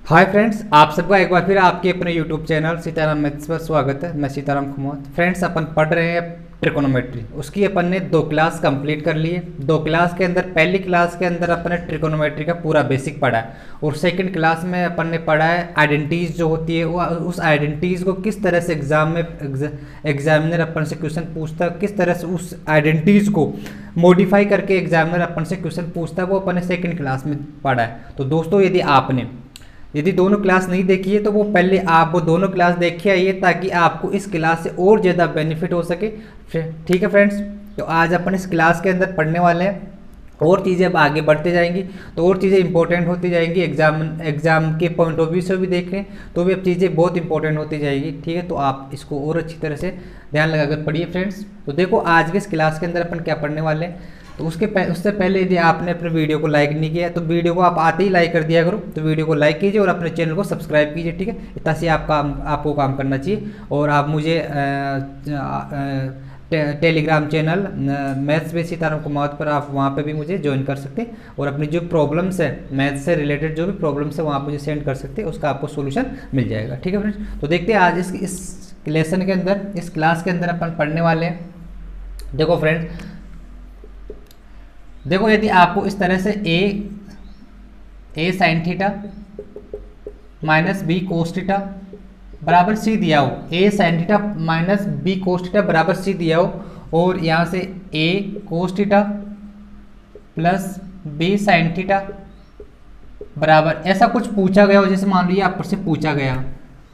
Hi friends, आप सबका एक बार फिर आपके अपने यूट्यूब चैनल सीताराम मैथ्स पर स्वागत है। मैं सीताराम कुमार। फ्रेंड्स, अपन पढ़ रहे हैं ट्रिकोनोमेट्री। उसकी अपन ने 2 क्लास कंप्लीट कर लिए। 2 क्लास के अंदर पहली क्लास के अंदर अपन ने ट्रिकोनोमेट्री का पूरा बेसिक पढ़ा है और सेकंड क्लास में अपन ने पढ़ा है आइडेंटिटीज जो होती है वो, उस आइडेंटिटीज को किस तरह से एग्जाम में एग्जामिनर अपन से क्वेश्चन पूछता है, किस तरह से उस आइडेंटिटीज को मॉडिफाई करके एग्जामिनर अपन से क्वेश्चन पूछता है, वो अपन ने सेकंड क्लास में पढ़ा है। तो दोस्तों, यदि दोनों क्लास नहीं देखी है तो वो पहले आप वो दोनों क्लास देखिए आइए, ताकि आपको इस क्लास से और ज़्यादा बेनिफिट हो सके। ठीक है फ्रेंड्स, तो आज अपन इस क्लास के अंदर पढ़ने वाले हैं। और चीज़ें अब आगे बढ़ते जाएंगी तो और चीज़ें इंपॉर्टेंट होती जाएंगी। एग्जाम के पॉइंट ऑफ व्यू से भी देखें तो भी अब चीज़ें बहुत इंपॉर्टेंट होती जाएगी। ठीक है, तो आप इसको और अच्छी तरह से ध्यान लगाकर पढ़िए फ्रेंड्स। तो देखो, आज के इस क्लास के अंदर अपन क्या पढ़ने वाले हैं। तो उससे पहले यदि आपने अपने वीडियो को लाइक नहीं किया तो वीडियो को आप आते ही लाइक कर दिया करो। तो वीडियो को लाइक कीजिए और अपने चैनल को सब्सक्राइब कीजिए। ठीक है, इतना से आपको काम करना चाहिए। और आप मुझे Telegram channel maths base Sitaram Kumar पर आप वहाँ पे भी मुझे ज्वाइन कर सकते हैं और अपनी जो प्रॉब्लम्स है मैथ्स से रिलेटेड जो भी प्रॉब्लम्स है वहाँ मुझे सेंड कर सकते हैं, उसका आपको सोल्यूशन मिल जाएगा। ठीक है फ्रेंड्स, तो देखते हैं आज इस लेसन के अंदर, इस क्लास के अंदर अपन पढ़ने वाले हैं। देखो फ्रेंड्स, देखो यदि आपको इस तरह से A sine theta minus B cos theta बराबर सी दिया हो, A sine theta minus B cos theta बराबर सी दिया हो, और यहाँ से A cos theta plus B sine theta बराबर ऐसा कुछ पूछा गया हो, जैसे मान लीजिए आपसे पूछा गया,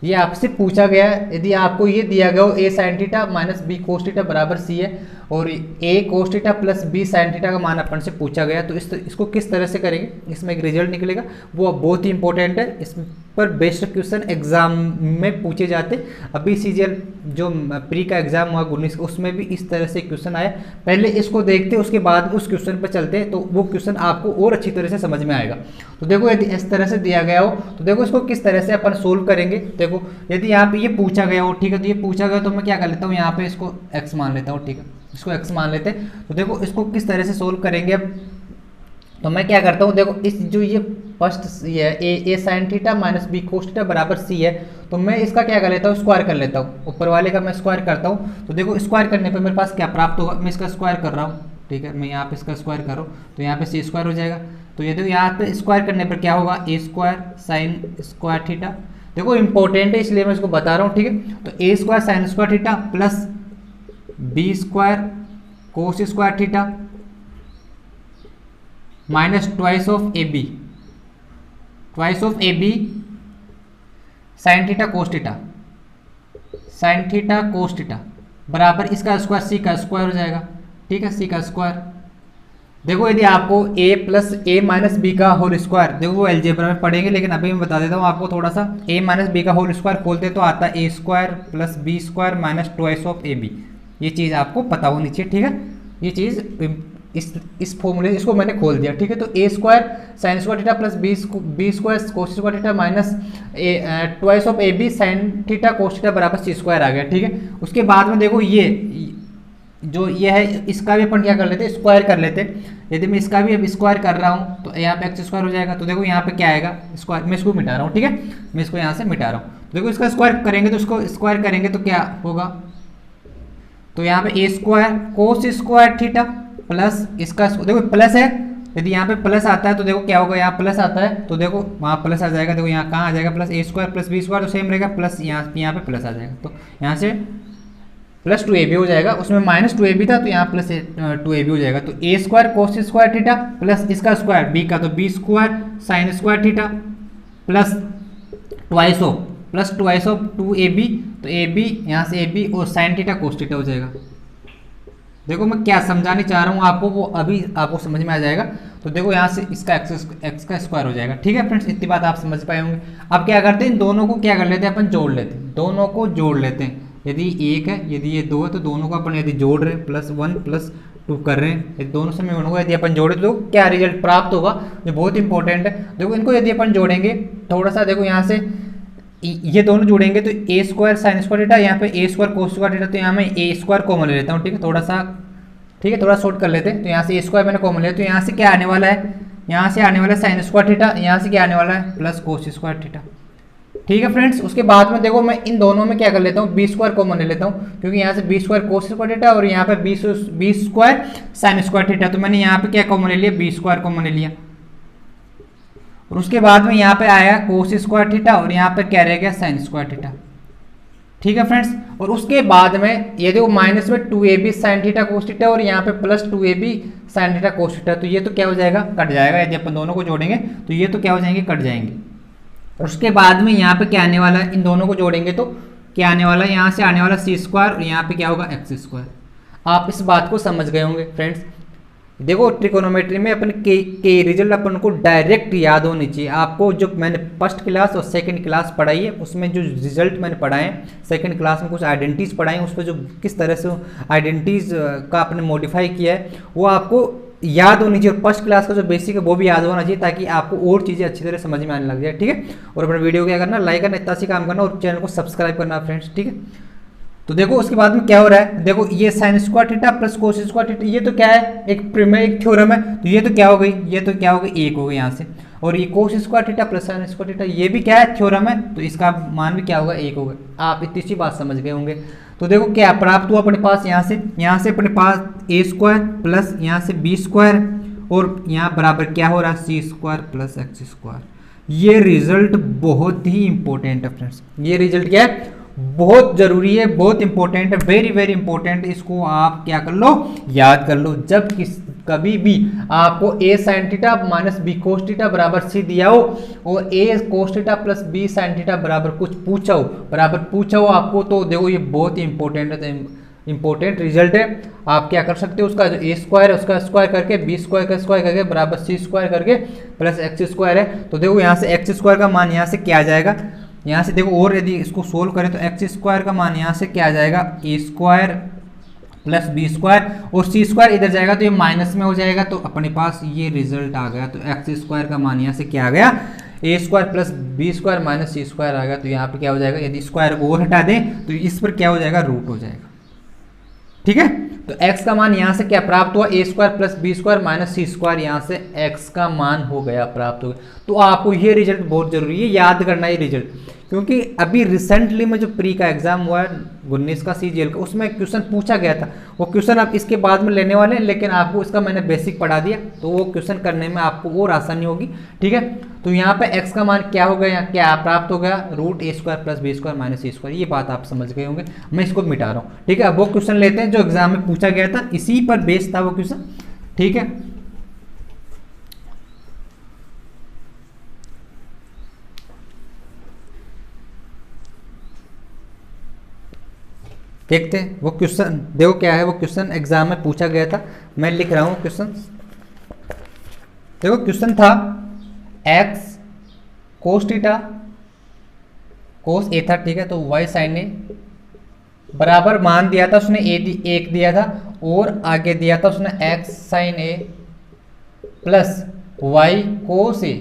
ये आपसे पूछा गया, यदि आपको ये दिया गया हो A sine theta minus B cos theta बराबर सी है और A cos theta plus B sine theta का मान अपन से पूछा गया, तो इसको किस तरह से करेंगे, इसमें एक रिजल्ट निकलेगा, वो बहुत ही इंपॉर्टेंट है। इस पर बेस्ड क्वेश्चन एग्जाम में पूछे जाते। अभी सीजीएल जो प्री का एग्जाम हुआ 19 उसमें भी इस तरह से क्वेश्चन आया। पहले इसको देखते, उसके बाद उस क्वेश्चन पर चलते, तो वो क्वेश्चन आपको और अच्छी तरह से समझ में आएगा। तो देखो, यदि इस तरह से दिया गया हो तो देखो इसको किस तरह से अपन सोल्व करेंगे। देखो, यदि यहाँ पे ये पूछा गया हो, ठीक है, तो ये पूछा गया तो मैं क्या कर लेता हूँ, यहाँ पे इसको x मान लेता हूँ। ठीक है, इसको x मान लेते हैं। तो देखो इसको किस तरह से सोल्व करेंगे अब, तो मैं क्या करता हूँ, देखो इस जो ये फर्स्ट ये A sine theta minus B cos theta बराबर सी है, तो मैं इसका क्या कर लेता हूँ, स्क्वायर कर लेता हूँ। ऊपर वाले का मैं स्क्वायर करता हूँ। तो देखो स्क्वायर करने पे मेरे पास क्या प्राप्त होगा, मैं इसका स्क्वायर कर रहा हूँ। ठीक है, मैं यहाँ पे इसका स्क्वायर कर रहा हूँ तो यहाँ पे सी स्क्वायर हो जाएगा। तो ये देखो यहाँ पे स्क्वायर करने पर क्या होगा, ए स्क्वायर साइन स्क्वायर थीटा। देखो इंपॉर्टेंट है इसलिए मैं इसको बता रहा हूँ। ठीक है, तो A square sine square theta plus B square cos square theta minus twice of A B sine theta cos theta बराबर इसका स्क्वायर सी का स्क्वायर हो जाएगा। ठीक है, सी का स्क्वायर। देखो यदि आपको a plus A minus B का होल स्क्वायर, देखो वो अलजेब्रा में पढ़ेंगे, लेकिन अभी मैं बता देता हूँ आपको थोड़ा सा। a माइनस बी का होल स्क्वायर खोलते तो आता है A square plus B square minus twice of A B. ये चीज़ आपको पता होनी चाहिए। ठीक है, ये चीज़ इस फॉर्मूले इसको मैंने खोल दिया। ठीक है, तो A square sine square theta plus B square cos square theta minus twice of A B sine theta cos theta बराबर सी स्क्वायर आ गया। ठीक है, उसके बाद में देखो ये जो ये है इसका भी अपन क्या कर लेते हैं, स्क्वायर कर लेते हैं। यदि मैं इसका भी अब स्क्वायर कर रहा हूँ तो यहाँ पे एक्स स्क्वायर हो जाएगा। तो देखो यहाँ पे क्या आएगा, स्क्वायर, मैं इसको मिटा रहा हूँ। ठीक है, मैं इसको यहाँ से मिटा रहा हूँ। देखो इसका स्क्वायर करेंगे तो इसको स्क्वायर करेंगे तो क्या होगा, तो यहाँ पे A square cos square theta plus इसका, देखो प्लस है, यदि यहाँ पे प्लस आता है तो देखो क्या होगा, यहाँ प्लस आता है तो देखो वहाँ प्लस आ जाएगा। देखो यहाँ कहाँ आ जाएगा, प्लस ए स्क्वायर प्लस बी स्क्वायर तो सेम रहेगा, प्लस यहाँ पे प्लस आ जाएगा। तो यहाँ से प्लस 2ab हो जाएगा, उसमें माइनस 2ab था तो यहाँ प्लस 2ab हो जाएगा। तो A square cos square theta plus इसका स्क्वायर बी का, तो B square sine square theta plus twice of 2ab, तो ab यहाँ से ab और साइन थीटा कोस थीटा हो जाएगा। देखो मैं क्या समझाने चाह रहा हूँ आपको, वो अभी आपको समझ में आ जाएगा। तो देखो यहाँ से इसका एक्स का स्क्वायर हो जाएगा। ठीक है फ्रेंड्स, इतनी बात आप समझ पाए होंगे। अब क्या करते हैं, इन दोनों को क्या कर लेते हैं, अपन जोड़ लेते हैं, दोनों को जोड़ लेते हैं। यदि एक है, यदि ये दो है, तो दोनों को अपन यदि जोड़ रहे हैं प्लस 1 प्लस 2 कर रहे हैं, यदि दोनों से में होगा, यदि अपन जोड़े तो क्या रिजल्ट प्राप्त होगा, जो बहुत इंपॉर्टेंट है। देखो इनको यदि अपन जोड़ेंगे थोड़ा सा, देखो यहाँ से ये दोनों जोड़ेंगे तो A square sine square theta, यहाँ पे A square cos square theta, तो यहाँ मैं ए स्क्वायर कॉमन ले लेता हूँ। ठीक है, थोड़ा शॉर्ट कर लेते हैं। तो यहाँ से ए स्क्वायर मैंने कॉमन लिया, तो यहाँ से क्या आने वाला है, यहाँ से आने वाला है साइन स्क्वायर थीटा, यहाँ से क्या आने वाला है प्लस कोस स्क्वायर थीटा। ठीक है फ्रेंड्स, उसके बाद में देखो मैं इन दोनों में क्या कर लेता हूँ, बी स्क्वायर कॉमन ले लेता हूँ, क्योंकि यहाँ से B square cos square theta और यहाँ पे B square sine square theta, तो मैंने यहाँ पे क्या कॉमन ले लिया, बी स्क्वायर कॉमन ले लिया। और उसके बाद में यहाँ पे आया कोस स्क्वायर थीटा और यहाँ पे क्या रह गया साइन स्क्वायर थीटा। ठीक है फ्रेंड्स, और उसके बाद में ये देखो माइनस में 2ab sign theta cos theta और यहाँ पे plus 2ab sign theta cos theta, तो ये तो क्या हो जाएगा, कट जाएगा। यदि अपन दोनों को जोड़ेंगे तो ये तो क्या हो जाएंगे, कट जाएंगे। और उसके बाद में यहाँ पे क्या आने वाला है, इन दोनों को जोड़ेंगे तो क्या आने वाला है, यहाँ से आने वाला सी स्क्वायर और यहाँ पे क्या होगा एक्स स्क्वायर। आप इस बात को समझ गए होंगे फ्रेंड्स। देखो ट्रिकोनोमेट्री में अपन के रिजल्ट अपन को डायरेक्ट याद होनी चाहिए। आपको जो मैंने फर्स्ट क्लास और सेकंड क्लास पढ़ाई है उसमें जो रिजल्ट मैंने पढ़ाए हैं, सेकंड क्लास में कुछ आइडेंटिटीज पढ़ाई हैं, उस पर जो किस तरह से आइडेंटिटीज का आपने मॉडिफाई किया है वो आपको याद होनी चाहिए। और फर्स्ट क्लास का जो बेसिक है वो भी याद होना चाहिए, ताकि आपको और चीज़ें अच्छी तरह समझ में आने लग जाए। ठीक है, और अपने वीडियो क्या करना, लाइक करना, इतना सी काम करना और चैनल को सब्सक्राइब करना फ्रेंड्स। ठीक है, तो देखो उसके बाद में क्या हो रहा है, देखो ये साइन स्क्वायर थीटा प्लस कोस स्क्वायर थीटा, ये तो क्या है, एक प्रीमियर एक थ्योरम है, तो ये तो क्या हो गई, ये तो क्या हो गई, एक हो गई यहाँ से। और ये कोस square theta plus sign square theta ये भी क्या है, थ्योरम है, तो इसका मान भी क्या होगा, एक होगा। आप इतनी सी बात समझ गए होंगे। तो देखो क्या प्राप्त हुआ अपने पास, यहाँ से अपने पास ए स्क्वायर प्लस यहाँ से बी स्क्वायर और यहाँ बराबर क्या हो रहा है, सी स्क्वायर प्लस एक्स स्क्वायर। ये रिजल्ट बहुत ही इंपॉर्टेंट है फ्रेंड्स, ये रिजल्ट क्या है, बहुत जरूरी है, बहुत इंपॉर्टेंट है, वेरी वेरी इंपॉर्टेंट। इसको आप क्या कर लो, याद कर लो। जब कभी भी आपको A sine theta minus B cos theta बराबर सी दिया हो और A cos theta plus B sine theta बराबर कुछ पूछा हो आपको, तो देखो ये बहुत ही इंपॉर्टेंट है, इंपॉर्टेंट रिजल्ट है। आप क्या कर सकते हो, उसका जो ए स्क्वायर है उसका स्क्वायर करके बी स्क्वायर का स्क्वायर करके बराबर सी स्क्वायर करके प्लस एक्स स्क्वायर है। तो देखो यहाँ से एक्स स्क्वायर का मान यहाँ से क्या आ जाएगा, यहाँ से देखो, और यदि इसको सोल्व करें तो एक्स स्क्वायर का मान यहाँ से क्या आ जाएगा, ए स्क्वायर प्लस बी स्क्वायर और सी स्क्वायर इधर जाएगा तो ये माइनस में हो जाएगा, तो अपने पास ये रिजल्ट आ गया। तो एक्स स्क्वायर का मान यहाँ से क्या आ गया, A square plus B square minus C square आ गया। तो यहाँ पे क्या हो जाएगा, यदि स्क्वायर को और हटा दें तो इस पर क्या हो जाएगा, रूट हो जाएगा। ठीक है, तो x का मान यहाँ से क्या प्राप्त हुआ, A square plus B square minus C square, यहाँ से x का मान हो गया, प्राप्त हो गया। तो आपको ये रिजल्ट बहुत जरूरी है, याद करना ये रिजल्ट, क्योंकि अभी रिसेंटली में जो प्री का एग्जाम हुआ है 19 का CGL का, उसमें क्वेश्चन पूछा गया था। वो क्वेश्चन आप इसके बाद में लेने वाले हैं, लेकिन आपको इसका मैंने बेसिक पढ़ा दिया, तो वो क्वेश्चन करने में आपको और आसानी होगी। ठीक है, तो यहाँ पे x का मान क्या हो गया, क्या प्राप्त हो गया, root A square plus B square minus C square. ये बात आप समझ गए होंगे, मैं इसको मिटा रहा हूँ। ठीक है, अब वो क्वेश्चन लेते हैं जो एग्जाम में पूछा गया था, इसी पर बेस था वो क्वेश्चन। ठीक है, देखते हैं वो क्वेश्चन। देखो क्या है वो क्वेश्चन, एग्जाम में पूछा गया था, मैं लिख रहा हूँ क्वेश्चन। देखो क्वेश्चन था एक्स कोस थीटा कोस ए था, ठीक है, तो वाई साइन ए बराबर मान दिया था उसने, एक दिया था और आगे दिया था उसने एक्स साइन ए प्लस वाई कोस ए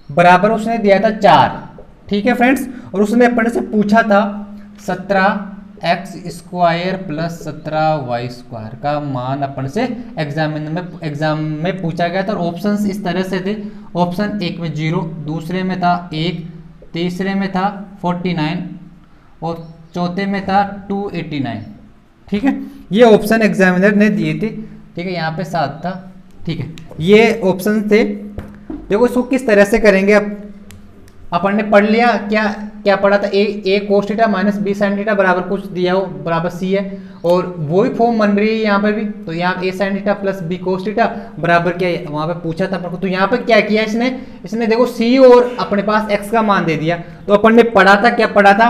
बराबर उसने दिया था 4। ठीक है फ्रेंड्स, और उसने अपने से पूछा था 17x square plus 17y square का मान अपन से एग्जाम में पूछा गया था। और ऑप्शंस इस तरह से थे, ऑप्शन एक में 0, दूसरे में था 1, तीसरे में था 49 और चौथे में था 289। ठीक है, ये ऑप्शन एग्जामिनर ने दिए थे। ठीक है, यहाँ पे 7 था। ठीक है, ये ऑप्शन थे। देखो इसको किस तरह से करेंगे, अब अपन ने पढ़ लिया, क्या पढ़ा था, A cos theta minus B sine theta बराबर कुछ दिया हो बराबर सी है, और वही फॉर्म बन रही है यहाँ पे भी। तो यहाँ A sine theta plus B cos theta बराबर क्या है, वहाँ पे पूछा था अपन को। तो यहाँ पे क्या किया इसने देखो सी और अपने पास एक्स का मान दे दिया। तो अपन ने पढ़ा था, क्या पढ़ा था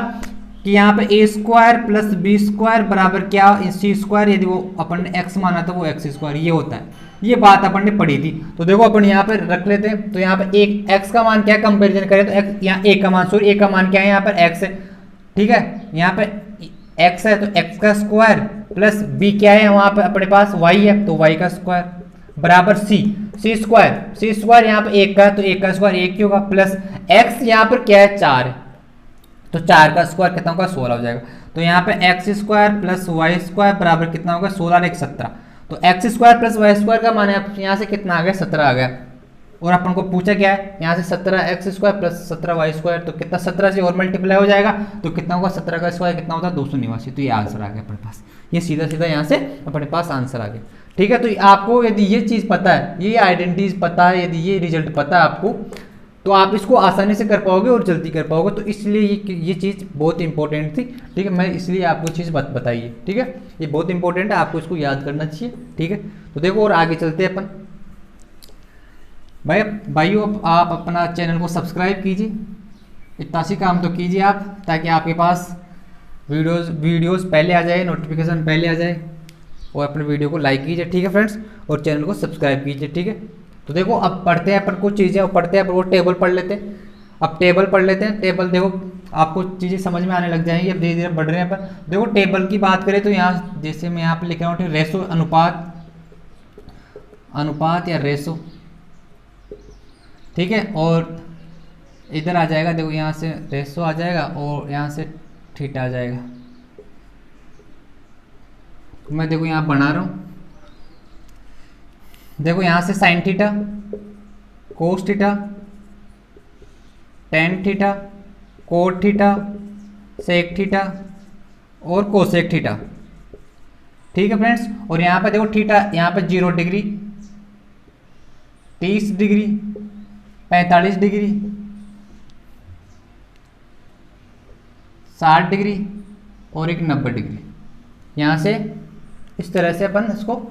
कि यहाँ पे A square plus B square बराबर क्या, सी स्क्वायर, यदि वो अपन ने एक्स माना था वो एक्स स्क्वायर, ये होता है। ये बात अपन ने पढ़ी थी। तो देखो अपन यहाँ पे रख लेते हैं। तो यहाँ पे एक एक्स का मान क्या है, कंपेरिजन करें तो एक्स, यहाँ ए का मान, सॉरी ए का मान क्या है, यहाँ पर एक्स है। ठीक है, यहाँ पे एक्स है तो एक्स का स्क्वायर प्लस बी क्या है, वहाँ पे अपने पास वाई है तो वाई का स्क्वायर बराबर सी स्क्वायर यहाँ पे एक का, तो एक का स्क्वायर एक ही होगा, प्लस एक्स यहाँ पर क्या है 4 है, तो 4 का स्क्वायर कितना होगा 16 हो जाएगा। तो यहाँ पे X square plus Y square बराबर कितना होगा 16 और 1 17। तो X square plus Y square का मान है यहाँ से कितना आ गया, 17 आ गया। और अपन को पूछा क्या है, यहाँ से 17 X square plus 17 Y square, तो कितना 17 से और मल्टीप्लाई हो जाएगा तो कितना होगा, 17 का स्क्वायर कितना होता है 289। तो ये आंसर आ गया अपने पास, ये सीधा सीधा यहाँ से अपने पास आंसर आ गया। ठीक है, तो आपको यदि ये चीज़ पता है, ये आइडेंटिटीज पता है, यदि ये रिजल्ट पता है आपको, तो आप इसको आसानी से कर पाओगे और जल्दी कर पाओगे। तो इसलिए ये चीज़ बहुत इंपॉर्टेंट थी। ठीक है, मैं इसलिए आपको चीज़ बताई है। ठीक है, ये बहुत इंपॉर्टेंट है, आपको इसको याद करना चाहिए। ठीक है, तो देखो और आगे चलते हैं अपन। भाइयों आप अपना चैनल को सब्सक्राइब कीजिए, इतना सी काम तो कीजिए आप, ताकि आपके पास वीडियोस पहले आ जाए, नोटिफिकेशन पहले आ जाए। और अपने वीडियो को लाइक कीजिए। ठीक है फ्रेंड्स, और चैनल को सब्सक्राइब कीजिए। ठीक है, तो देखो अब पढ़ते हैं अपन कुछ चीज़ें, पढ़ते हैं, वो टेबल पढ़ लेते हैं। अब टेबल पढ़ लेते हैं। टेबल देखो आपको चीज़ें समझ में आने लग जाएंगी, अब धीरे धीरे बढ़ रहे हैं अपन। देखो टेबल की बात करें तो यहाँ जैसे मैं यहाँ पे लिख रहा हूँ रेशो, अनुपात या रेशो। ठीक है, और इधर आ जाएगा, देखो यहाँ से रेशो आ जाएगा और यहाँ से थीटा आ जाएगा। मैं देखो यहाँ बना रहा हूँ, देखो यहाँ से sine theta, cos theta, tan theta, cot theta, sec theta और कोसेक थीटा। ठीक है फ्रेंड्स, और यहाँ पे देखो थीटा, यहाँ पे 0 डिग्री, 30 डिग्री, 45 डिग्री, 60 डिग्री और एक 90 डिग्री। यहाँ से इस तरह से अपन इसको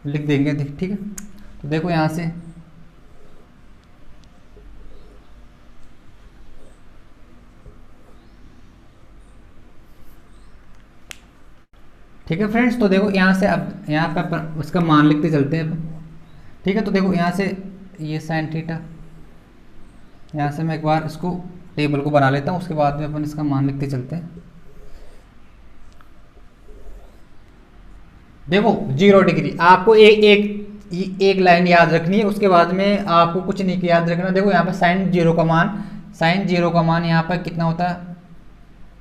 लिख देंगे। ठीक है, तो देखो यहाँ से ठीक है फ्रेंड्स, तो देखो यहाँ से अब यहाँ पे अपन उसका मान लिखते चलते हैं। ठीक है, तो देखो यहाँ से ये साइन थीटा, यहाँ से मैं एक बार इसको टेबल को बना लेता हूँ, उसके बाद में अपन इसका मान लिखते चलते हैं। देखो 0 डिग्री, आपको एक लाइन याद रखनी है, उसके बाद में आपको कुछ नहीं याद रखना। देखो यहाँ पे साइन 0 का मान यहाँ पर कितना होता है,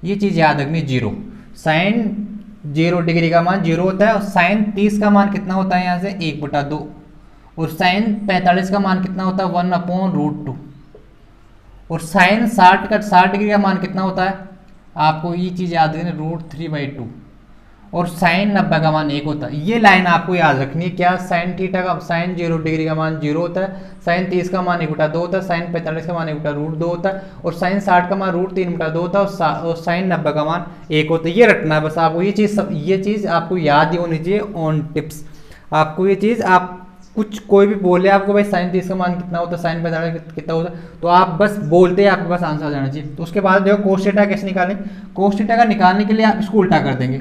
ये चीज़ याद रखनी है 0। साइन 0 डिग्री का मान 0 होता है, और साइन 30 का मान कितना होता है यहाँ से 1/2, और साइन 45 का मान कितना होता है 1/√2, और साइन 60 डिग्री का मान कितना होता है, आपको ये चीज़ याद रखनी है √3/2, और साइन 90 का मान 1 होता है। ये लाइन आपको याद रखनी है। क्या, साइन 0 डिग्री का मान 0 होता है, साइन 30 का मान 1/2 होता है, साइन 45 का मान 1/√2 होता है, और साइन 60 का मान √3/2 होता है, और साइन 90 का मान 1 होता है। ये रटना है बस आपको, ये चीज़ आपको याद ही होनी चाहिए ऑन टिप्स। आपको ये चीज़, आप कुछ कोई भी बोले आपको भाई साइन 30 का मान कितना होता है, साइन 45 कितना होता है, तो आप बस बोलते हैं, आपके पास आंसर आ जाना चाहिए। तो उसके बाद देखो कोस थीटा कैसे निकालें। कोस थीटा का निकालने के लिए आप इसको उल्टा कर देंगे।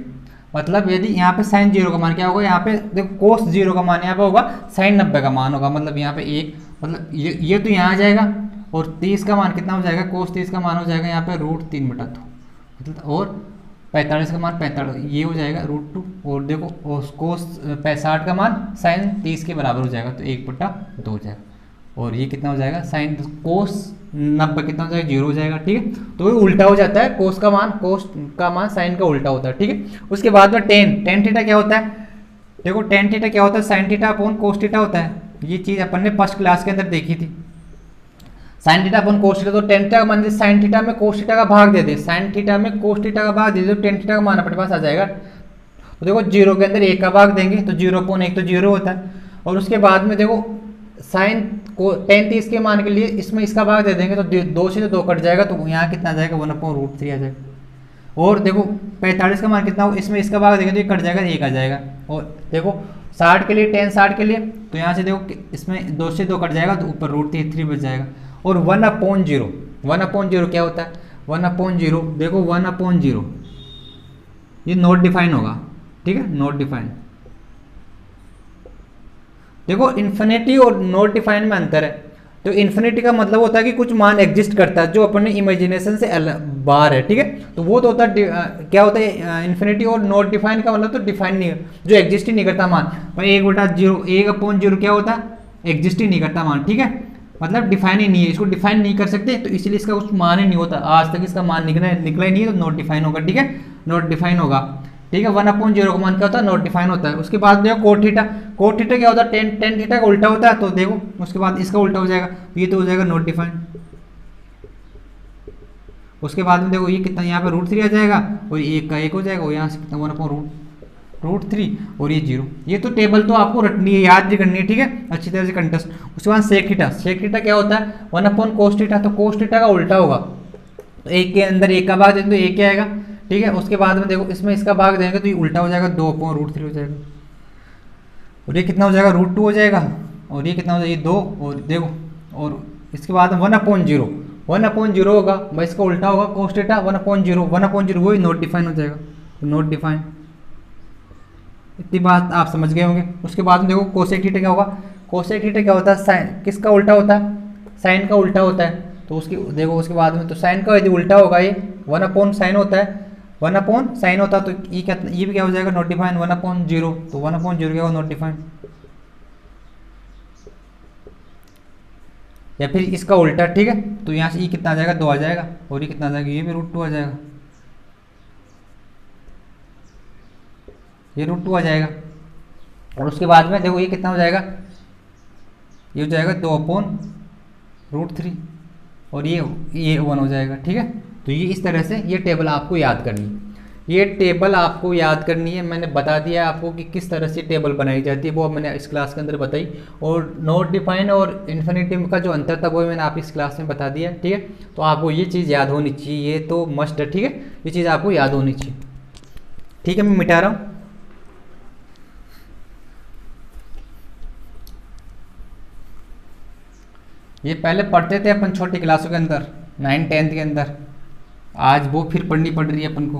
मतलब यदि यहाँ पे साइन 0 का मान क्या होगा, यहाँ पे देखो कोस 0 का मान यहाँ पे होगा साइन 90 का मान होगा, मतलब यहाँ पे 1, मतलब ये तो यहाँ आ जाएगा, और 30 का मान कितना हो जाएगा, कोस 30 का मान हो जाएगा यहाँ पे √3/2, मतलब, और 45 का मान 45, ये हो जाएगा √2, और देखो कोस 60 का मान साइन 30 के बराबर हो जाएगा, तो 1/2 हो जाएगा, और ये कितना हो जाएगा, साइन कोस 90 कितना हो जाएगा, 0 हो जाएगा। ठीक है, तो ये उल्टा हो जाता है, कोस का मान साइन का उल्टा होता है। ठीक है, उसके बाद में टेन थीटा क्या होता है, देखो टेन थीटा क्या होता है, sine theta upon cos theta होता है। ये चीज़ अपन ने फर्स्ट क्लास के अंदर देखी थी, sine theta upon cos theta. तो टेन थीटा का मान साइन थीटा में कोस थीटा का भाग दे दे, साइन थीटा में कोस थीटा का भाग दे दे, तो टेन थीटा का मान अपने पास आ जाएगा। तो देखो 0 के अंदर 1 का भाग देंगे, तो 0/1 तो 0 होता है, और उसके बाद में देखो साइन को टेन 30 के मान के लिए इसमें इसका भाग दे देंगे, तो 2 से 2 कट जाएगा, तो यहाँ कितना आ जाएगा 1/√3 आ जाएगा। और देखो 45 का मान कितना हो, इसमें इसका भाग देंगे तो ये कट जाएगा, 1 आ जाएगा। और देखो 60 के लिए, tan 60 के लिए, तो यहाँ से देखो इसमें 2 से 2 कट जाएगा, तो ऊपर √3 बच जाएगा। और 1/0 क्या होता है, 1/0 देखो 1/0 ये नॉट डिफाइन होगा। ठीक है, नॉट डिफाइन। देखो इन्फिनिटी और नॉट डिफाइन में अंतर है। तो इन्फिनिटी का मतलब होता है कि कुछ मान एग्जिस्ट करता है जो अपने इमेजिनेशन से बाहर है। ठीक है, तो वो तो होता है क्या होता है इन्फिनिटी, और नॉट डिफाइन का मतलब तो डिफाइन नहीं है, जो एग्जिस्ट ही नहीं करता मान। भाई 1/0 क्या होता है, एग्जिस्ट ही नहीं करता मान। ठीक है, मतलब डिफाइन ही नहीं है, इसको डिफाइन नहीं कर सकते, तो इसलिए इसका कुछ मान ही नहीं होता, आज तक इसका मान निकला ही नहीं है, तो नॉट डिफाइन होगा। ठीक है, नॉट डिफाइन होगा। ठीक है। 1/0 का मान क्या होता है, नॉट डिफाइन होता है। उसके बाद देखो कोट थीटा, कोट थीटा क्या होता है, टेन थीटा का उल्टा होता है। तो देखो उसके बाद इसका उल्टा हो जाएगा, ये तो हो जाएगा नॉट डिफाइन। उसके बाद में देखो ये कितना, यहाँ पे √3 आ जाएगा और ये 1 का 1 हो जाएगा, और यहाँ से कितना 1/√3 और ये 0। ये तो टेबल तो आपको रटनी है, याद भी करनी है, ठीक है, अच्छी तरह से कंटेस्ट। उसके बाद सेक थीटा, सेक थीटा क्या होता है, 1/cos थीटा। तो cos थीटा का उल्टा होगा, तो 1 के अंदर 1 का भाग देंगे तो 1 क्या आएगा, ठीक है। उसके बाद में देखो इसमें इसका भाग देंगे तो ये उल्टा हो जाएगा, 2/√3 हो जाएगा, और ये कितना हो जाएगा, √2 हो जाएगा, और ये कितना हो जाएगा, ये 2, और देखो और इसके बाद 1/0, 1/0 होगा भाई, इसका उल्टा होगा cos थीटा 1/0, 1/0 वही नॉट डिफाइन हो जाएगा, नॉट डिफाइन। इतनी बात आप समझ गए होंगे। उसके बाद में देखो कोसेक थीटा क्या होगा, कोसेक थीटा क्या होता है, साइन किसका उल्टा होता है, साइन का उल्टा होता है। तो उसकी देखो उसके बाद में तो साइन का यदि उल्टा होगा ये 1/sin होता है, 1/sin होता है, तो ये क्या, ये भी क्या हो जाएगा, नॉट डिफाइन 1/0। तो 1/0 क्या होगा, नॉट डिफाइन। या फिर इसका उल्टा, ठीक है। तो यहाँ से ये कितना आ जाएगा, 2 आ जाएगा, और ये कितना आ जाएगा, ये भी √2 आ जाएगा, ये √2 आ जाएगा। और उसके बाद में देखो ये कितना हो जाएगा, ये हो जाएगा 2/√3, और ये 1 हो जाएगा, ठीक है। तो ये इस तरह से ये टेबल आपको याद करनी है, ये टेबल आपको याद करनी है। मैंने बता दिया आपको कि किस तरह से टेबल बनाई जाती है, वो मैंने इस क्लास के अंदर बताई। और नॉट डिफाइन और इन्फिनिटिव का जो अंतर था वो मैंने आप इस क्लास में बता दिया, ठीक है। तो आपको ये चीज़ याद होनी चाहिए, ये तो मस्ट है, ठीक है, ये चीज़ आपको याद होनी चाहिए, ठीक है। मैं मिटा रहा हूँ। ये पहले पढ़ते थे अपन छोटी क्लासों के अंदर, 9th 10th के अंदर, आज वो फिर पढ़नी पड़ रही है अपन को।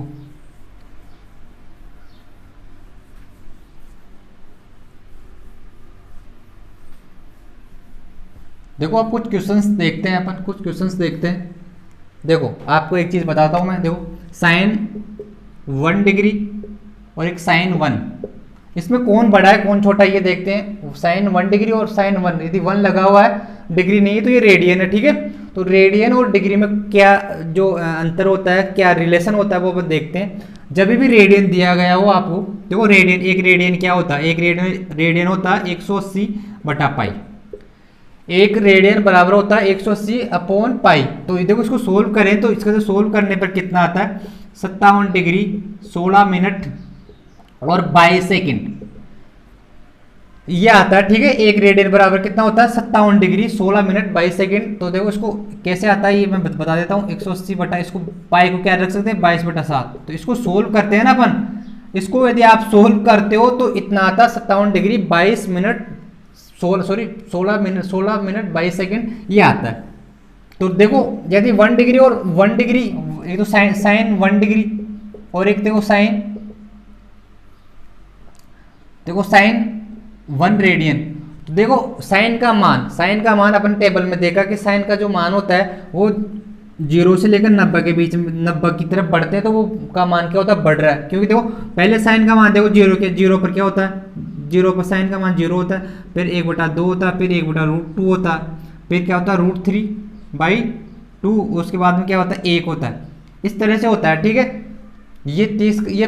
देखो आप कुछ क्वेश्चंस देखते हैं, अपन कुछ क्वेश्चंस देखते हैं। देखो आपको एक चीज़ बताता हूँ मैं, देखो sin 1 डिग्री और एक sin 1, इसमें कौन बड़ा है कौन छोटा है ये देखते हैं। sin 1 डिग्री और sin 1, यदि 1 लगा हुआ है डिग्री नहीं है तो ये रेडियन है, ठीक है। तो रेडियन और डिग्री में क्या जो अंतर होता है, क्या रिलेशन होता है वो अपन देखते हैं। जब भी रेडियन दिया गया हो आपको, देखो रेडियन, एक रेडियन क्या होता है, एक रेडियन होता है 180/पाई, एक रेडियन बराबर होता है 180/पाई। तो देखो इसको सोल्व करें तो इसका सोल्व करने पर कितना आता है, 57 डिग्री 16 मिनट और 22 सेकेंड ये आता है, ठीक है। एक रेडियन बराबर कितना होता है, 57 डिग्री 16 मिनट 22 सेकेंड। तो देखो इसको कैसे आता है ये मैं बता देता हूँ। 180 बटा इसको पाई को क्या रख सकते हैं, 22/7। तो इसको सोल्व करते हैं ना अपन, इसको यदि आप सोल्व करते हो तो इतना आता है 57 डिग्री 22 मिनट 16 मिनट 22 सेकेंड ये आता है। तो देखो यदि 1 डिग्री और 1 डिग्री, एक तो साइन 1 डिग्री और एक देखो साइन 1 रेडियन। तो देखो साइन का मान अपन टेबल में देखा कि साइन का जो मान होता है वो 0 से लेकर 90 के बीच में, 90 की तरफ बढ़ते हैं तो वो का मान क्या होता है, बढ़ रहा है। क्योंकि देखो पहले साइन का मान देखो 0 पर क्या होता है, 0 पर साइन का मान 0 होता है, फिर 1/2 होता है, फिर 1/√2 होता है, फिर क्या होता है √3/2, उसके बाद में क्या होता है 1 होता है। इस तरह से होता है, ठीक है। ये 30, ये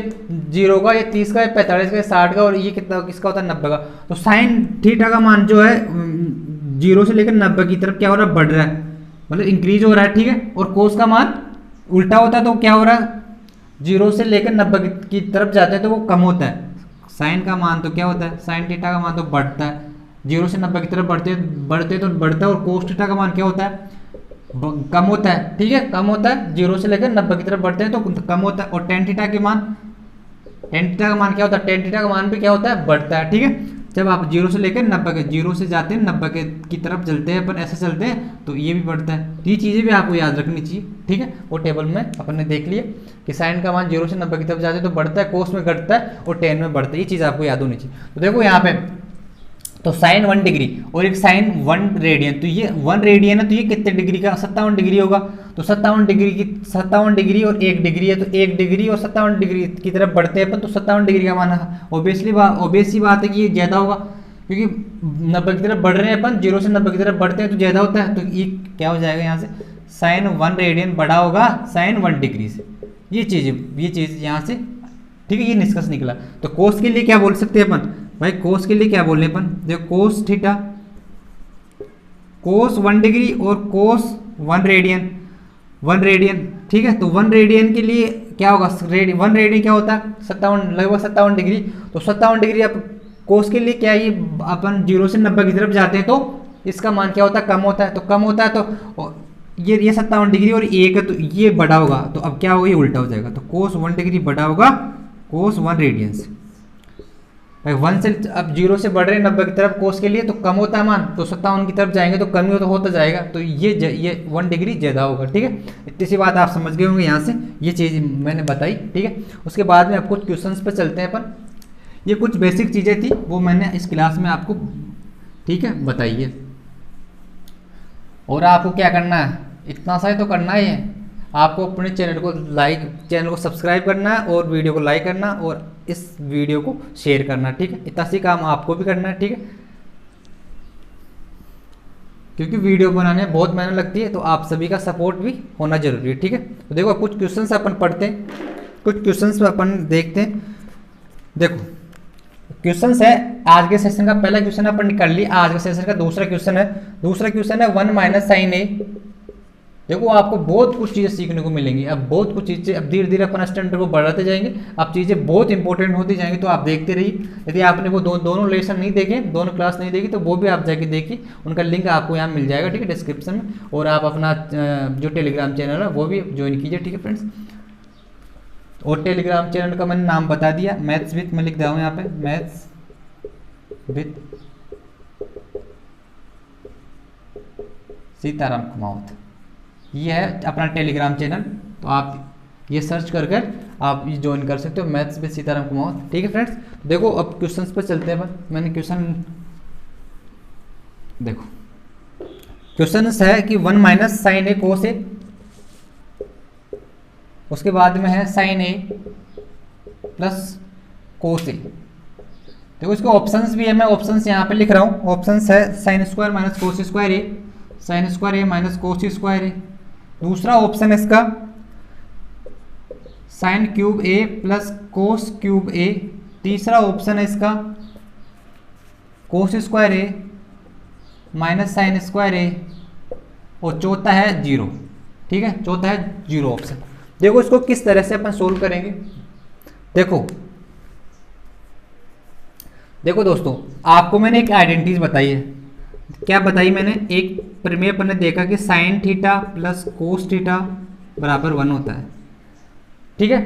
0 का, ये 30 का, ये 45 का, ये 60 का, और ये कितना किसका होता है 90 का। तो साइन थीटा का मान जो है 0 से लेकर 90 की तरफ क्या हो रहा है, बढ़ रहा है, मतलब इंक्रीज हो रहा है, ठीक है। और कोस का मान उल्टा होता है तो क्या हो रहा है, 0 से लेकर 90 की तरफ जाते हैं तो वो कम होता है। साइन का मान तो क्या होता है, साइन थीटा का मान तो बढ़ता है, 0 से 90 की तरफ बढ़ते तो बढ़ता है। और कोस थीटा का मान क्या होता है, कम होता है, ठीक है, कम होता है। 0 से लेकर 90 की तरफ बढ़ते हैं तो कम होता है। और टेन थीटा का मान क्या होता है, टेन थीटा का मान भी क्या होता है, बढ़ता है, ठीक है। जब आप 0 से लेकर 90 के, 0 से जाते हैं 90 की तरफ चलते हैं अपन, ऐसे चलते हैं तो ये भी बढ़ता है। तो ये चीज़ें भी आपको याद रखनी चाहिए, ठीक है। वो टेबल में अपन ने देख लिया कि साइन का मान 0 से 90 की तरफ जाते हैं तो बढ़ता है, कोस में घटता है और टेन में बढ़ता है। ये चीज़ आपको याद होनी चाहिए। तो देखो यहाँ पे तो साइन 1 डिग्री और एक साइन 1 रेडियन, तो ये 1 रेडियन है तो ये कितने डिग्री का, 57 डिग्री होगा। तो 57 डिग्री और 1 डिग्री है, तो 1 डिग्री और 57 डिग्री की तरफ बढ़ते हैं अपन, तो 57 डिग्री का मान ऑब्वियसली बात है कि ये ज़्यादा होगा, क्योंकि 90 की तरफ बढ़ रहे हैं अपन, 0 से 90 की तरफ बढ़ते हैं तो ज़्यादा होता है। तो ये क्या हो जाएगा यहाँ से, साइन 1 रेडियन बड़ा होगा साइन 1 डिग्री से। ये चीज़ यहाँ से ठीक है, ये निष्कर्ष निकला। तो कोस के लिए क्या बोल सकते हैं अपन भाई, कोस के लिए क्या बोलने अपन, देखो कोस थीटा, कोस 1 डिग्री और कोस 1 रेडियन, 1 रेडियन, ठीक है। तो 1 रेडियन के लिए क्या होगा, 1 रेडियन क्या होता है 57, लगभग 57 डिग्री। तो 57 डिग्री अब कोस के लिए क्या, ये अपन 0 से 90 की तरफ जाते हैं तो इसका मान क्या होता है, कम होता है। तो कम होता है तो ये 57 डिग्री और 1 है तो ये बड़ा होगा, तो अब क्या होगा, ये उल्टा हो जाएगा। तो कोस 1 डिग्री बड़ा होगा कोस 1 रेडियन से। भाई 1 से अब 0 से बढ़ रहे 90 की तरफ कोस के लिए तो कम होता है मान, तो 57 की तरफ जाएंगे तो कम ही होता जाएगा, तो ये 1 डिग्री ज़्यादा होगा, ठीक है। इतनी सी बात आप समझ गए होंगे यहाँ से, ये चीज़ मैंने बताई, ठीक है। उसके बाद में अब कुछ क्वेश्चंस पे चलते हैं अपन। ये कुछ बेसिक चीज़ें थी वो मैंने इस क्लास में आपको, ठीक है, बताइए। और आपको क्या करना है, इतना सा ही तो करना ही है, आपको अपने चैनल को सब्सक्राइब करना है और वीडियो को लाइक करना और इस वीडियो को शेयर करना, ठीक है। इतना सी काम आपको भी करना है, ठीक है, क्योंकि वीडियो बनाने में बहुत मेहनत लगती है, तो आप सभी का सपोर्ट भी होना जरूरी है, ठीक है। तो देखो कुछ क्वेश्चंस अपन पढ़ते हैं, कुछ क्वेश्चंस अपन देखते हैं। देखो क्वेश्चंस है, आज के सेशन का पहला क्वेश्चन अपन कर लिया, आज के सेशन का दूसरा क्वेश्चन है। दूसरा क्वेश्चन है 1 माइनस साइन ए। देखो आपको बहुत कुछ चीज़ें सीखने को मिलेंगी, अब बहुत कुछ चीज़ें, अब धीरे धीरे अपन स्टैंडर्ड को बढ़ाते जाएंगे, अब चीज़ें बहुत इंपॉर्टेंट होती जाएंगी, तो आप देखते रहिए। यदि आपने वो दोनों लेसन नहीं देखे, दोनों क्लास नहीं देखी, तो वो भी आप जाके देखिए, उनका लिंक आपको यहाँ मिल जाएगा, ठीक है, डिस्क्रिप्शन में। और आप अपना जो टेलीग्राम चैनल है वो भी ज्वाइन कीजिए, ठीक है फ्रेंड्स। और टेलीग्राम चैनल का मैंने नाम बता दिया, मैथ्स विथ, मैं लिख दिया हूँ यहाँ पे, मैथ्स विथ सीताराम कुमावत, ये है अपना टेलीग्राम चैनल। तो आप ये सर्च कर कर आप ये ज्वाइन कर सकते हो, मैथ्स विद सीताराम कुमावत, ठीक है फ्रेंड्स। देखो अब क्वेश्चंस पे चलते हैं। मैंने क्वेश्चन देखो, क्वेश्चन है कि 1 माइनस साइन ए कोस ए, उसके बाद में है साइन ए प्लस कोस ए। देखो इसको ऑप्शंस भी है, मैं ऑप्शंस यहाँ पे लिख रहा हूँ। ऑप्शंस है sine square minus cos square A, sine square A minus cos square A. दूसरा ऑप्शन है इसका sine cube A plus cos cube A. तीसरा ऑप्शन है इसका cos square A minus sine square A. और चौथा है 0, ठीक है, चौथा है 0 ऑप्शन। देखो इसको किस तरह से अपन सोल्व करेंगे। देखो दोस्तों, आपको मैंने एक आइडेंटिटी बताई है। क्या बताई मैंने, एक प्रमेय अपन ने देखा कि साइन थीटा प्लस कोस थीटा बराबर 1 होता है, ठीक है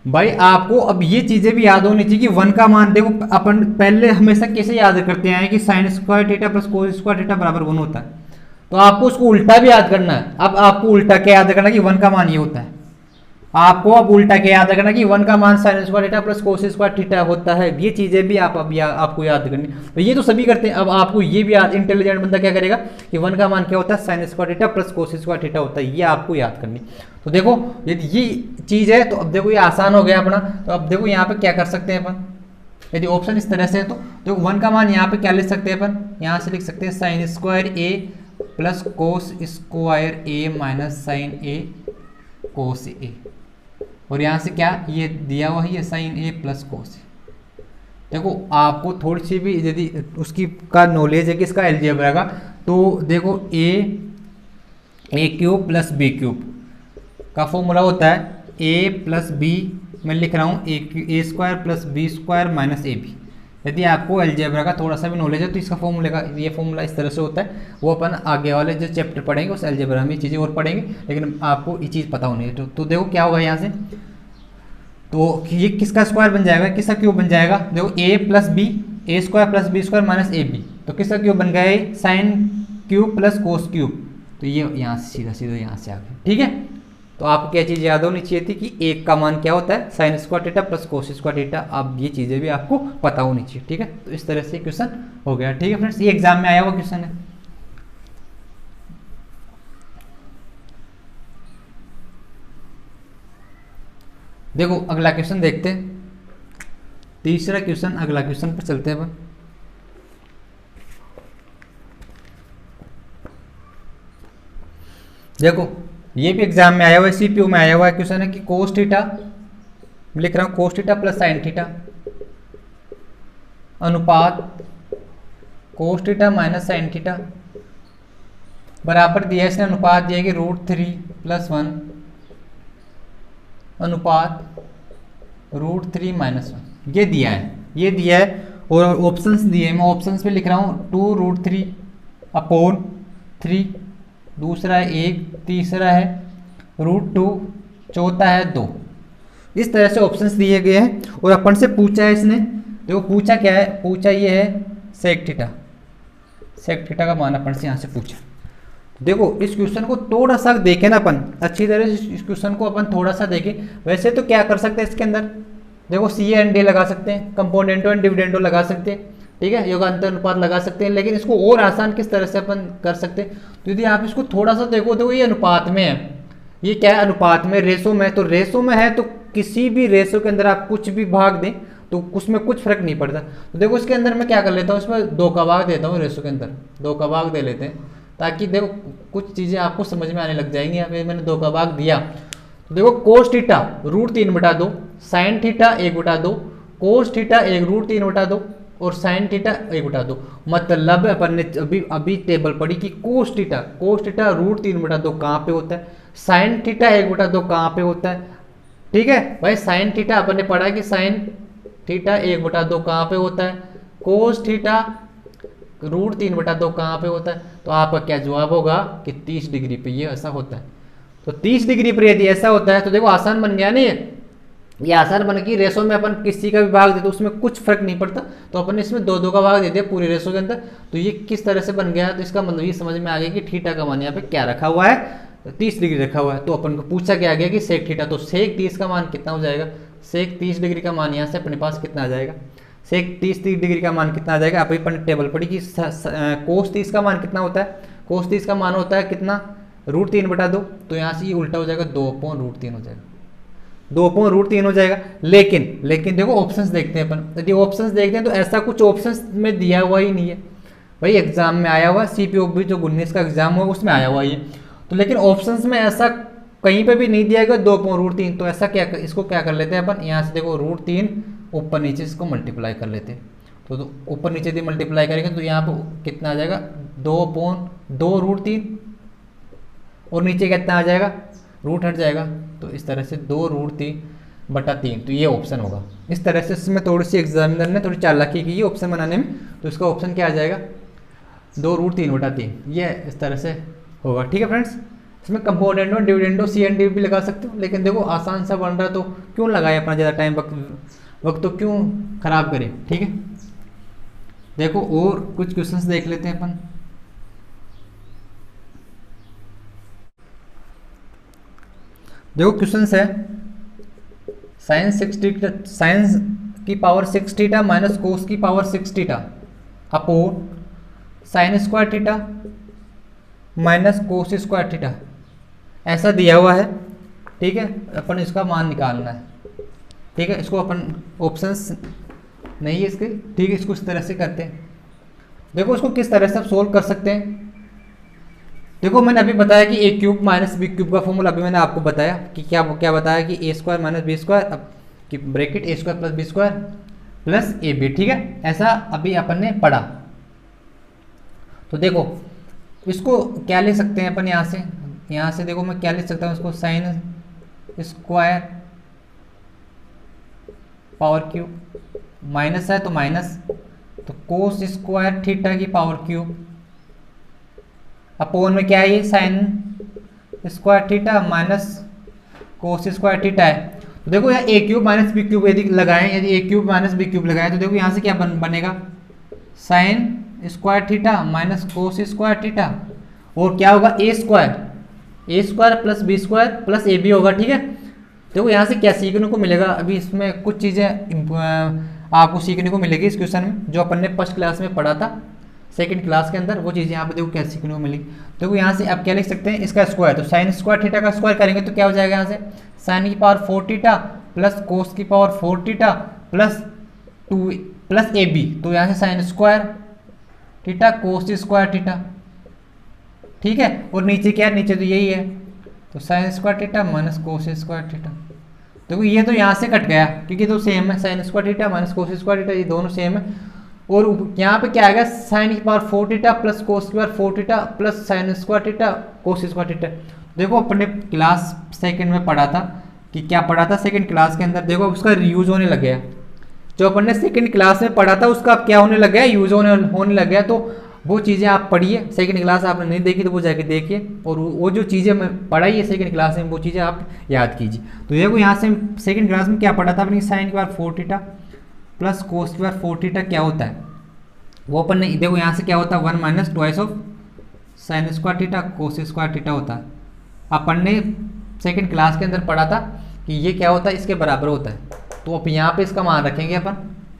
भाई। आपको अब ये चीजें भी याद होनी चाहिए कि 1 का मान, देखो अपन पहले हमेशा कैसे याद करते हैं कि साइन स्क्वायर थीटा प्लस कोस स्क्वायर थीटा बराबर 1 होता है, तो आपको उसको उल्टा भी याद करना है। अब आपको उल्टा क्या याद करना कि 1 का मान ये होता है, आपको अब उल्टा क्या याद करना कि 1 का मान साइन स्क्वायर थीटा प्लस कोस स्क्वायर थीटा होता है। ये चीजें भी आपको याद करनी, तो ये तो सभी करते हैं। अब आपको ये भी याद, इंटेलिजेंट बंदा क्या करेगा कि 1 का मान क्या होता है, साइन स्क्वायर थीटा प्लस कोस स्क्वायर थीटा होता है, ये आपको याद करनी। तो देखो यदि ये चीज है तो अब देखो ये आसान हो गया अपना। तो अब देखो यहाँ पे क्या कर सकते हैं अपन, यदि ऑप्शन इस तरह से है तो देखो 1 का मान यहाँ पे क्या लिख सकते हैं अपन, यहाँ से लिख सकते हैं sign square A plus cos square A minus sign ए कोस ए। और यहाँ से क्या ये दिया हुआ है, ये साइन ए प्लस कोस ए। देखो आपको थोड़ी सी भी यदि उसकी का नॉलेज है कि इसका अलजेब्रा का, तो देखो A cube plus B cube का फॉर्मूला होता है ए प्लस बी, मैं लिख रहा हूँ A square plus B square minus A B. यदि आपको अलजेब्रा का थोड़ा सा भी नॉलेज है तो इसका फॉर्मूले का ये फॉर्मूला इस तरह से होता है। वो अपन आगे वाले जो चैप्टर पढ़ेंगे उस अलजेब्रा में ये चीज़ें और पढ़ेंगे, लेकिन आपको ये चीज़ पता होनी है। तो देखो क्या होगा यहाँ से, तो ये किसका स्क्वायर बन जाएगा, किसका क्यूब बन जाएगा। देखो A plus B, A square plus B square minus A B, तो किसका क्यूब बन गया, sine cube plus cos cube. तो ये यहाँ से सीधा सीधा यहाँ से आ गया, ठीक है। तो आपको क्या चीज़ याद होनी चाहिए थी कि एक का मान क्या होता है, साइन स्क्वायर थीटा प्लस कोस स्क्वायर थीटा। अब ये चीज़ें भी आपको पता होनी चाहिए, ठीक है। तो इस तरह से क्वेश्चन हो गया, ठीक है फ्रेंड्स। ये एग्जाम में आया हुआ क्वेश्चन है। देखो अगला क्वेश्चन देखते हैं, तीसरा क्वेश्चन, अगला क्वेश्चन पर चलते हैं। देखो ये भी एग्जाम में आया हुआ है, सीपीयू में आया हुआ है क्वेश्चन है कि कोस थीटा मैं लिख रहा हूँ cos theta plus sine theta अनुपात cos theta minus sine theta बराबर दिया है इसने, अनुपात दिया है कि √3 + 1 अनुपात √3 - 1 ये दिया है, ये दिया है। और ऑप्शंस दिए हैं, मैं ऑप्शंस पे लिख रहा हूँ 2√3/3, दूसरा है 1, तीसरा है √2, चौथा है 2। इस तरह से ऑप्शंस दिए गए हैं और अपन से पूछा है इसने, देखो पूछा क्या है, पूछा ये है सेक थीटा, सेक थीटा का मान अपन से यहाँ से पूछा। देखो इस क्वेश्चन को थोड़ा सा देखें ना अपन, अच्छी तरह से इस क्वेश्चन को अपन थोड़ा सा देखें। वैसे तो क्या कर सकते हैं इसके अंदर, देखो सी एंड डी लगा सकते हैं, कंपोनेंटो एंड डिविडेंडो लगा सकते हैं, ठीक है, योगांतर अनुपात लगा सकते हैं। लेकिन इसको और आसान किस तरह से अपन कर सकते हैं, तो यदि आप इसको थोड़ा सा देखो ये अनुपात में है, ये क्या है अनुपात में, रेशो में, तो रेशो में है तो किसी भी रेशो के अंदर आप कुछ भी भाग दें तो उसमें कुछ फर्क नहीं पड़ता। तो देखो इसके अंदर मैं क्या कर लेता हूँ, इसमें 2 का भाग देता हूँ, रेशो के अंदर 2 का भाग दे लेते हैं, ताकि देखो कुछ चीज़ें आपको समझ में आने लग जाएंगी। यहाँ पे मैंने 2 का भाग दिया, तो देखो cos theta √3/2, sine theta 1/2, cos theta 1√3/2 और साइन थीटा 1/2। मतलब अपन ने अभी टेबल पढ़ी कि कोस थीटा √3/2 कहाँ पे होता है, साइन थीटा 1/2 कहाँ पे होता है, ठीक है भाई। साइन थीटा अपन ने पढ़ा कि साइन थीटा 1/2 कहाँ पे होता है, कोस थीटा √3/2 कहाँ पे होता है। तो आपका क्या जवाब होगा कि 30 डिग्री पे ये ऐसा होता है। तो 30 डिग्री पर यदि ऐसा होता है तो देखो आसान बन गया नहीं, ये आसान बन गई। रेशो में अपन किसी का भी भाग देते तो उसमें कुछ फर्क नहीं पड़ता, तो अपन इसमें 2 का भाग दे दिया पूरे रेशो के अंदर। तो ये किस तरह से बन गया, तो इसका मतलब ये समझ में आ गया कि थीटा का मान यहाँ पे क्या रखा हुआ है, 30 डिग्री रखा हुआ है। तो अपन को पूछा क्या गया कि सेक थीटा, तो सेक 30 का मान कितना हो जाएगा, सेक 30 डिग्री का मान यहाँ से अपने पास कितना आ जाएगा, सेक 30 डिग्री का मान कितना आ जाएगा। आप अपन टेबल पढ़ी कि कोस 30 का मान कितना होता है, कोस 30 का मान होता है कितना √3/2, तो यहाँ से ये उल्टा हो जाएगा 2/√3 हो जाएगा, 2/√3 हो जाएगा। लेकिन देखो ऑप्शंस देखते हैं अपन, यदि ऑप्शंस देखते हैं तो ऐसा कुछ ऑप्शंस में दिया हुआ ही नहीं है भाई। एग्जाम में आया हुआ CPOB जो 19 का एग्जाम हुआ उसमें आया हुआ ये, तो लेकिन ऑप्शंस में ऐसा कहीं पे भी नहीं दिया गया 2/√3। तो ऐसा क्या, इसको क्या कर लेते हैं अपन, यहाँ से देखो √3 ऊपर नीचे इसको मल्टीप्लाई कर लेते हैं। तो ऊपर नीचे यदि मल्टीप्लाई करेंगे तो यहाँ पर कितना आ जाएगा 2/2√3 और नीचे कितना आ जाएगा, रूट हट जाएगा। तो इस तरह से 2√3/3, तो ये ऑप्शन होगा। इस तरह से इसमें थोड़ी सी एग्जामिनर ने थोड़ी चालाकी की ऑप्शन बनाने में, तो इसका ऑप्शन क्या आ जाएगा 2√3/3, ये इस तरह से होगा। ठीक है फ्रेंड्स, इसमें componendo dividendo C and D भी लगा सकते हो, लेकिन देखो आसान सा बन रहा है तो क्यों लगाए अपना ज़्यादा टाइम, वक्त तो क्यों खराब करें। ठीक है, देखो और कुछ क्वेश्चंस देख लेते हैं अपन। देखो क्वेश्चंस है साइंस की पावर 6 थीटा माइनस कोस की power 6 theta upon sine square theta minus cos square theta, ऐसा दिया हुआ है। ठीक है, अपन इसका मान निकालना है। ठीक है, इसको अपन ऑप्शंस नहीं है इसके, ठीक है, इसको इस तरह से करते हैं। देखो इसको किस तरह से आप सोल्व कर सकते हैं। देखो मैंने अभी बताया कि a³ माइनस b³ का फॉर्मूला अभी मैंने आपको बताया कि क्या बताया कि a² माइनस b², अब कि bracket a² plus b² plus ab। ठीक है, ऐसा अभी अपन ने पढ़ा। तो देखो इसको क्या लिख सकते हैं अपन, यहाँ से देखो मैं क्या लिख सकता हूँ इसको, sine square power cube, minus है तो माइनस, तो कोस स्क्वायर थीटा की पावर क्यूब अपोन में क्या है ये sign square theta minus cos square theta है। तो देखो यहाँ a³ माइनस b³ यदि लगाएं, यदि a³ माइनस b³ लगाएं तो देखो यहाँ से क्या बनेगा sign square theta minus cos square theta, और क्या होगा a² plus b² plus ab होगा। ठीक है, देखो यहाँ से क्या सीखने को मिलेगा, अभी इसमें कुछ चीज़ें आपको सीखने को मिलेगी इस क्वेश्चन में, जो अपन ने फर्स्ट क्लास में पढ़ा था, सेकंड क्लास के अंदर, वो चीज़ें यहाँ पे देखो क्या सीखने को मिलेगी। देखो यहाँ से आप क्या लिख सकते हैं, इसका स्क्वायर, तो साइन स्क्वायर थीटा का स्क्वायर करेंगे तो क्या हो जाएगा, यहाँ से साइन की पावर 4 थीटा प्लस कोस की power 4 theta plus 2 plus A B, तो यहाँ से sine square theta cos square theta. ठीक है, और नीचे क्या है, नीचे तो यही है, तो sign square theta minus cos square theta. देखो ये तो यहाँ से कट गया क्योंकि तो सेम है, sine square theta minus cos square theta, ये दोनों सेम है। और यहाँ पे क्या आएगा, साइन की पावर 4 थीटा प्लस कोस की power 4 theta plus sign square theta cos square theta. देखो अपने क्लास सेकंड में पढ़ा था कि क्या पढ़ा था सेकंड क्लास के अंदर, देखो उसका यूज होने लग गया। जो अपन ने सेकंड क्लास में पढ़ा था उसका अब क्या होने लग गया, यूज होने लग गया। तो वो चीज़ें आप पढ़िए, सेकंड क्लास आपने नहीं देखी तो वो जाके देखिए, और वो जो चीज़ें मैं पढ़ाई है सेकंड क्लास में वो चीज़ें आप याद कीजिए। तो देखो यहाँ से सेकंड क्लास में क्या पढ़ा था अपनी, साइन की पावर 4 थीटा प्लस कोस की पावर 4 थीटा क्या होता है वो अपन ने, देखो यहाँ से क्या होता है 1 minus twice of sine square theta cos square theta होता है। अपन ने सेकंड क्लास के अंदर पढ़ा था कि ये क्या होता है, इसके बराबर होता है। तो अब यहाँ पे इसका मान रखेंगे अपन,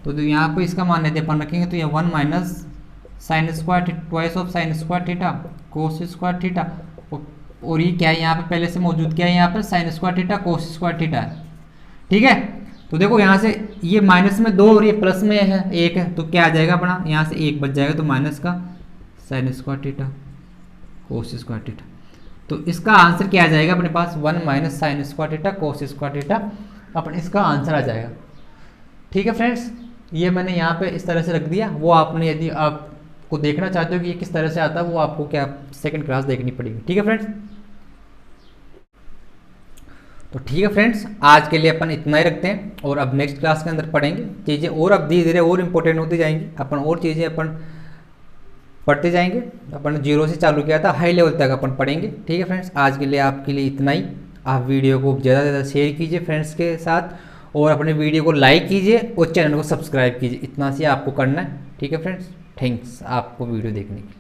तो यहाँ पे इसका मान यदि अपन रखेंगे तो ये 1 minus sine square twice of sine square theta cos square theta, और ये क्या है यहाँ पे पहले से मौजूद, क्या है यहाँ पे sign square theta cos square theta है। ठीक है, तो देखो यहाँ से ये माइनस में 2 और ये प्लस में है 1 है, तो क्या आ जाएगा अपना, यहाँ से 1 बच जाएगा, तो माइनस का sine square theta cos square theta. तो इसका आंसर क्या आ जाएगा अपने पास, 1 minus sine square theta cos square theta अपन इसका आंसर आ जाएगा। ठीक है फ्रेंड्स, ये मैंने यहाँ पे इस तरह से रख दिया। वो आपने यदि आपको देखना चाहते हो कि ये किस तरह से आता है, वो आपको क्या सेकंड क्लास देखनी पड़ेगी। ठीक है फ्रेंड्स, तो ठीक है फ्रेंड्स, आज के लिए अपन इतना ही रखते हैं, और अब नेक्स्ट क्लास के अंदर पढ़ेंगे चीज़ें, और अब धीरे धीरे और इम्पोर्टेंट होती जाएंगी, अपन और चीज़ें अपन पढ़ते जाएंगे। अपन 0 से चालू किया था, हाई लेवल तक अपन पढ़ेंगे। ठीक है फ्रेंड्स, आज के लिए आपके लिए इतना ही। आप वीडियो को ज़्यादा से ज़्यादा शेयर कीजिए फ्रेंड्स के साथ, और अपने वीडियो को लाइक कीजिए और चैनल को सब्सक्राइब कीजिए, इतना सी आपको करना है। ठीक है फ्रेंड्स, थैंक्स आपको वीडियो देखने के लिए।